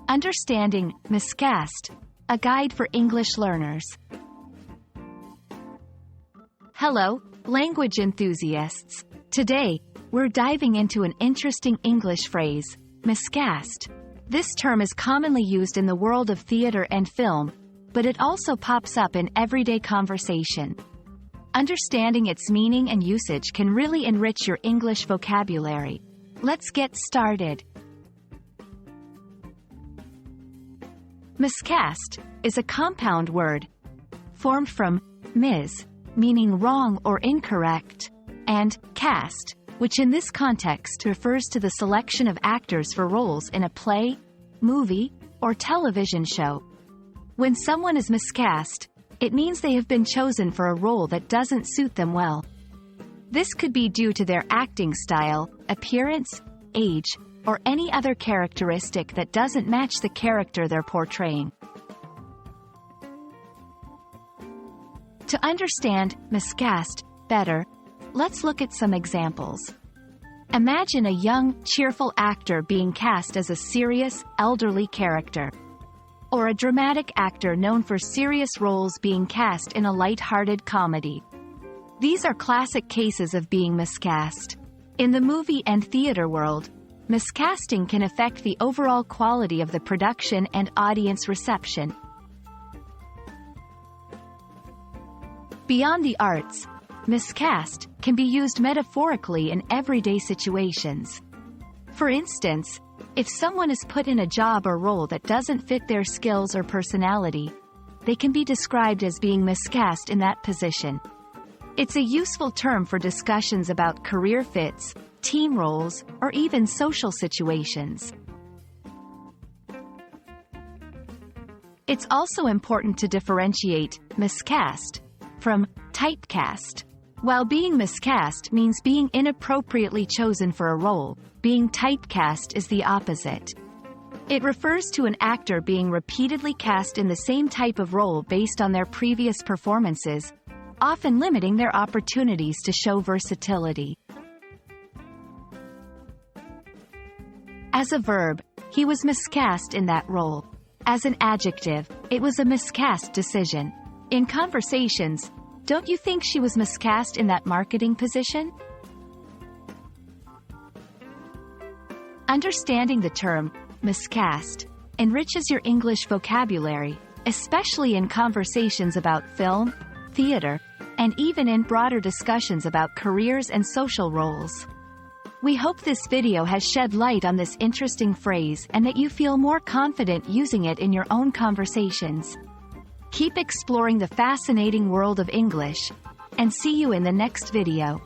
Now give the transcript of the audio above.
Understanding Miscast, a guide for English learners. Hello, language enthusiasts. Today, we're diving into an interesting English phrase, miscast. This term is commonly used in the world of theater and film, but it also pops up in everyday conversation. Understanding its meaning and usage can really enrich your English vocabulary. Let's get started. Miscast is a compound word formed from mis, meaning wrong or incorrect, and cast, which in this context refers to the selection of actors for roles in a play, movie, or television show. When someone is miscast, it means they have been chosen for a role that doesn't suit them well. This could be due to their acting style, appearance, age, or any other characteristic that doesn't match the character they're portraying. To understand miscast better, let's look at some examples. Imagine a young, cheerful actor being cast as a serious, elderly character. Or a dramatic actor known for serious roles being cast in a light-hearted comedy. These are classic cases of being miscast. In the movie and theater world, miscasting can affect the overall quality of the production and audience reception. Beyond the arts, miscast can be used metaphorically in everyday situations. For instance, if someone is put in a job or role that doesn't fit their skills or personality, they can be described as being miscast in that position. It's a useful term for discussions about career fits, team roles, or even social situations. It's also important to differentiate miscast from typecast. While being miscast means being inappropriately chosen for a role, being typecast is the opposite. It refers to an actor being repeatedly cast in the same type of role based on their previous performances, often limiting their opportunities to show versatility. As a verb, he was miscast in that role. As an adjective, it was a miscast decision. In conversations, don't you think she was miscast in that marketing position? Understanding the term miscast enriches your English vocabulary, especially in conversations about film, theater, and even in broader discussions about careers and social roles. We hope this video has shed light on this interesting phrase and that you feel more confident using it in your own conversations. Keep exploring the fascinating world of English, and see you in the next video.